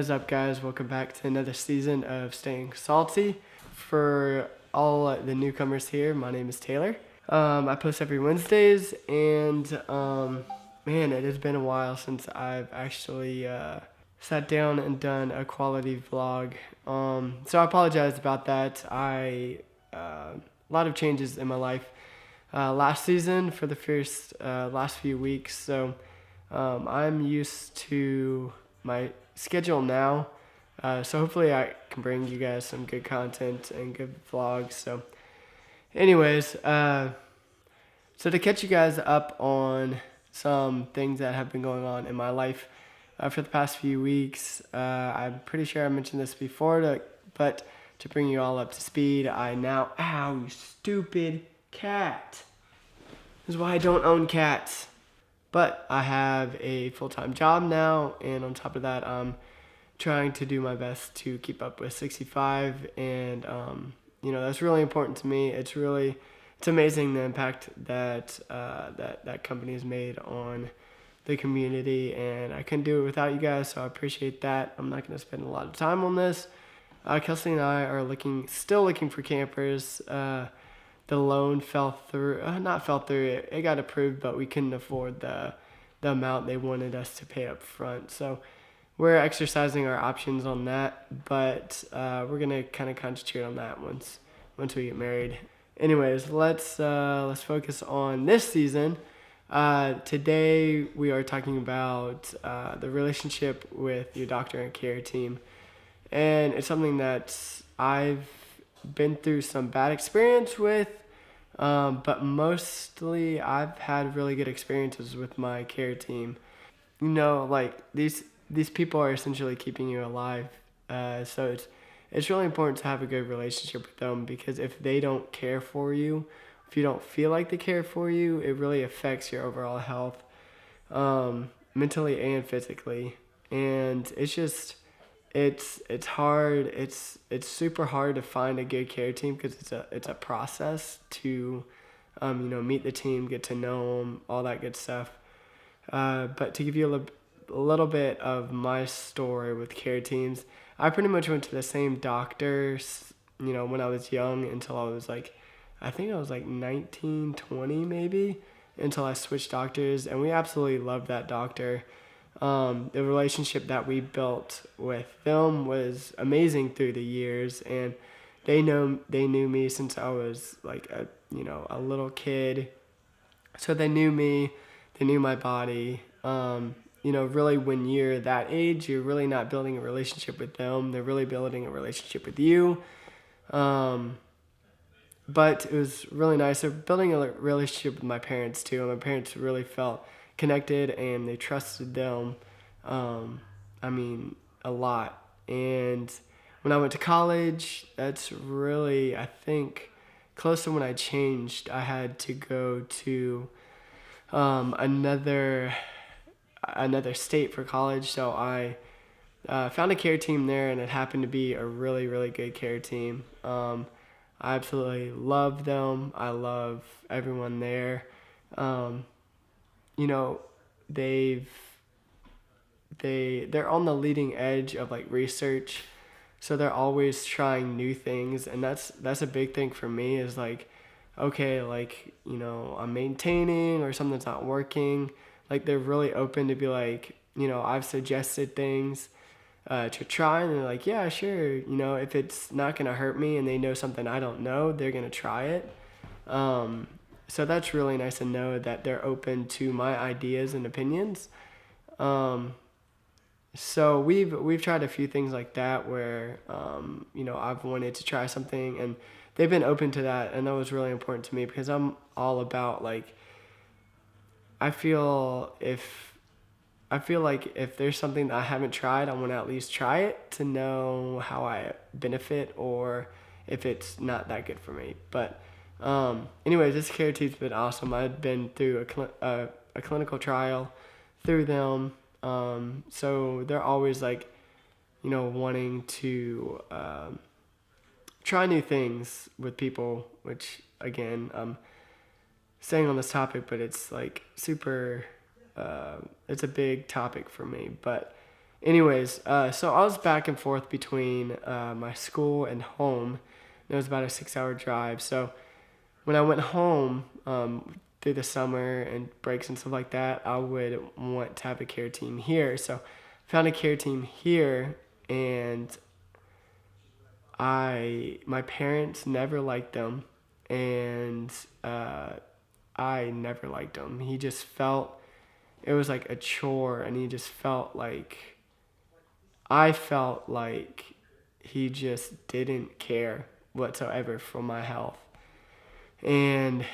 What is up, guys? Welcome back to another season of Staying Salty. For all the newcomers here, my name is Taylor. I post every Wednesdays, and man, it has been a while since I've actually sat down and done a quality vlog. So I apologize about that. A lot of changes in my life last season for the first last few weeks, so I'm used to my schedule now, so hopefully I can bring you guys some good content and good vlogs. So anyways, so to catch you guys up on some things that have been going on in my life for the past few weeks, I'm pretty sure I mentioned this before, but to bring you all up to speed, ow, you stupid cat. This is why I don't own cats. But I have a full-time job now, and on top of that, I'm trying to do my best to keep up with 65, and that's really important to me. It's amazing the impact that that company has made on the community, and I couldn't do it without you guys, so I appreciate that. I'm not going to spend a lot of time on this. Kelsey and I are still looking for campers. The loan fell through, it got approved, but we couldn't afford the amount they wanted us to pay up front. So we're exercising our options on that, but we're going to kind of concentrate on that once we get married. Anyways, let's focus on this season. Today we are talking about the relationship with your doctor and care team. And it's something that I've been through some bad experience with, but mostly I've had really good experiences with my care team. Like these people are essentially keeping you alive, so it's really important to have a good relationship with them, because if they don't care for you, if you don't feel like they care for you, it really affects your overall health, mentally and physically. And it's hard. It's super hard to find a good care team, because it's a process to meet the team, get to know them, all that good stuff. But to give you a little bit of my story with care teams, I pretty much went to the same doctor when I was young until I was I think I was 19, 20 maybe, until I switched doctors, and we absolutely loved that doctor. The relationship that we built with them was amazing through the years, and they knew me since I was a little kid. So they knew me, they knew my body. Really when you're that age, you're really not building a relationship with them. They're really building a relationship with you. But it was really nice. They're building a relationship with my parents too. And my parents really felt connected, and they trusted them, a lot. And when I went to college, that's really, I think, close to when I changed. I had to go to another state for college, so I found a care team there, and it happened to be a really, really good care team. I absolutely love them. I love everyone there. They're on the leading edge of research, so they're always trying new things, and that's a big thing for me. Is I'm maintaining, or something's not working, they're really open to be I've suggested things to try, and they're yeah, sure, if it's not gonna hurt me, and they know something I don't know, they're gonna try it. So that's really nice to know that they're open to my ideas and opinions. So we've tried a few things like that where I've wanted to try something, and they've been open to that, and that was really important to me, because I'm all about I feel like if there's something that I haven't tried, I want to at least try it to know how I benefit, or if it's not that good for me. But anyways, this care team's been awesome. I've been through a clinical trial through them. So they're always wanting to try new things with people, which again, I'm staying on this topic, but it's super, it's a big topic for me. But Anyways, so I was back and forth between my school and home. It was about a 6-hour drive. So when I went home through the summer and breaks and stuff like that, I would want to have a care team here. So I found a care team here, and my parents never liked them, and I never liked him. He just felt it was like a chore, and he just felt like I felt like he just didn't care whatsoever for my health. And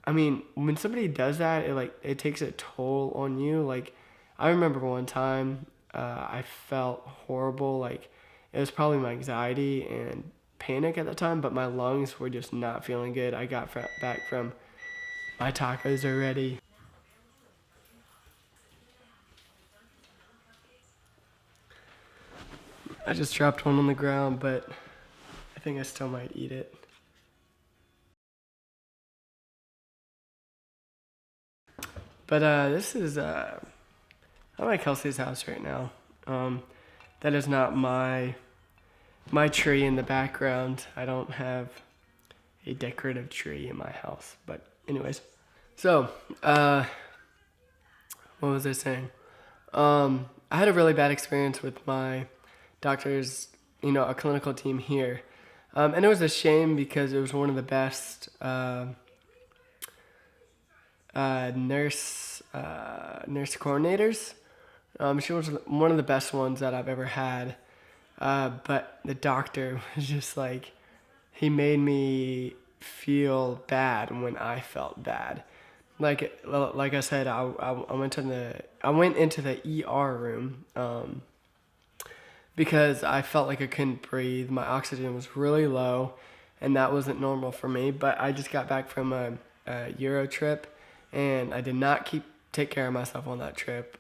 I mean, when somebody does that, it takes a toll on you. Like, I remember one time, I felt horrible. Like, it was probably my anxiety and panic at the time, but my lungs were just not feeling good. I got back from my tacos already. I just dropped one on the ground, but I think I still might eat it. But this is I'm at Kelsey's house right now. That is not my tree in the background. I don't have a decorative tree in my house. But anyways, so what was I saying? I had a really bad experience with my doctor's, a clinical team here, and it was a shame because it was one of the best nurse coordinators. She was one of the best ones that I've ever had. But the doctor was just like, he made me feel bad when I felt bad. Like I said, I went into the ER room because I felt like I couldn't breathe. My oxygen was really low, and that wasn't normal for me. But I just got back from a Euro trip, and I did not take care of myself on that trip.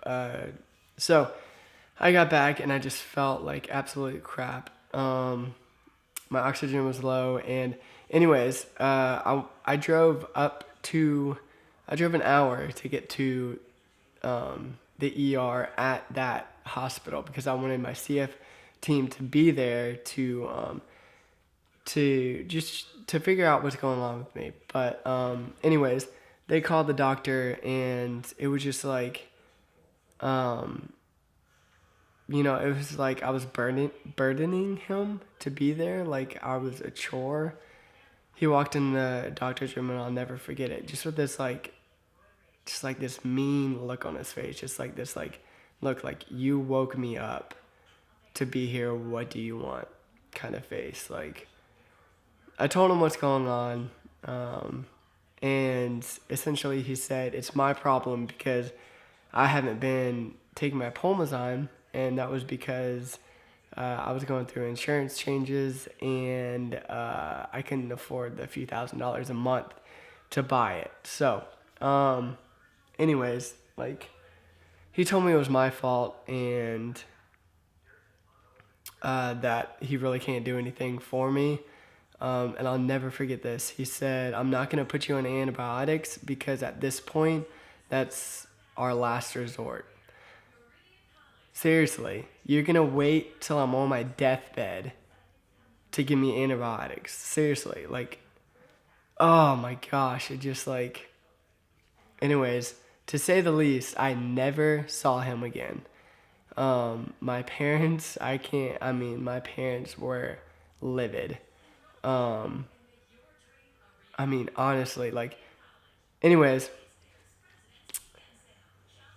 So I got back, and I just felt like absolute crap. My oxygen was low, and anyways, I drove an hour to get to the ER at that hospital because I wanted my CF team to be there to figure out what's going on with me. But anyways, they called the doctor, and it was just like, it was like I was burdening him to be there, like I was a chore. He walked in the doctor's room, and I'll never forget it. Just with this this mean look on his face, just like this look like you woke me up to be here. What do you want? Kind of face. Like, I told him what's going on, and essentially he said it's my problem because I haven't been taking my Pulmozyme, and that was because I was going through insurance changes, and I couldn't afford the few $1,000s a month to buy it. So, anyways, he told me it was my fault, and that he really can't do anything for me. And I'll never forget this. He said, I'm not going to put you on antibiotics because at this point, that's our last resort. Seriously, you're going to wait till I'm on my deathbed to give me antibiotics. Seriously, oh my gosh, it just anyways, to say the least, I never saw him again. My parents, my parents were livid. Honestly, anyways,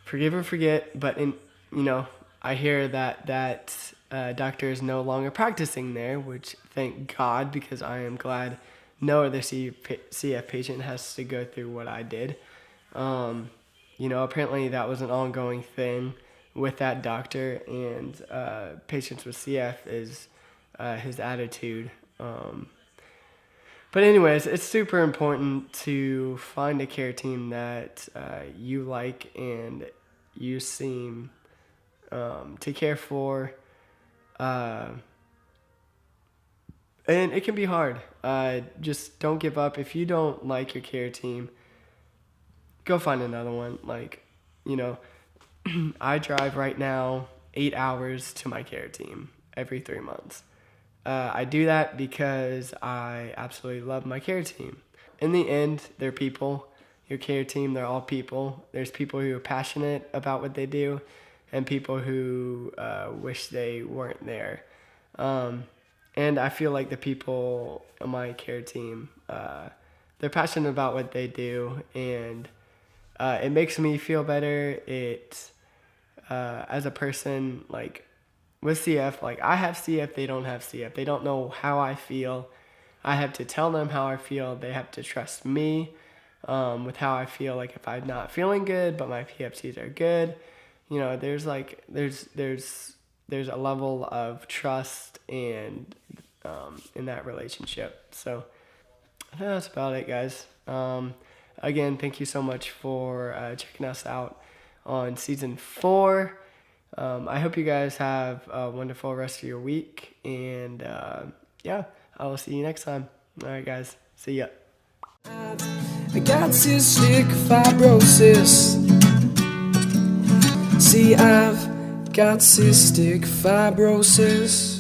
forgive or forget, but I hear that doctor is no longer practicing there, which thank God, because I am glad no other CF patient has to go through what I did. Apparently that was an ongoing thing with that doctor, and patients with CF is his attitude. But anyways, it's super important to find a care team that you like and you seem to care for. And it can be hard. Just don't give up. If you don't like your care team, go find another one. I drive right now 8 hours to my care team every 3 months. I do that because I absolutely love my care team. In the end, they're people. Your care team, they're all people. There's people who are passionate about what they do and people who wish they weren't there. And I feel like the people on my care team, they're passionate about what they do, and it makes me feel better. As a person, like, with CF, like, I have CF, they don't have CF. They don't know how I feel. I have to tell them how I feel. They have to trust me with how I feel. Like, if I'm not feeling good, but my PFCs are good, you know, there's a level of trust and in that relationship. So I think that's about it, guys. Again, thank you so much for checking us out on season 4. I hope you guys have a wonderful rest of your week, and yeah, I will see you next time. All right, guys, see ya. I got cystic fibrosis. See, I've got cystic fibrosis.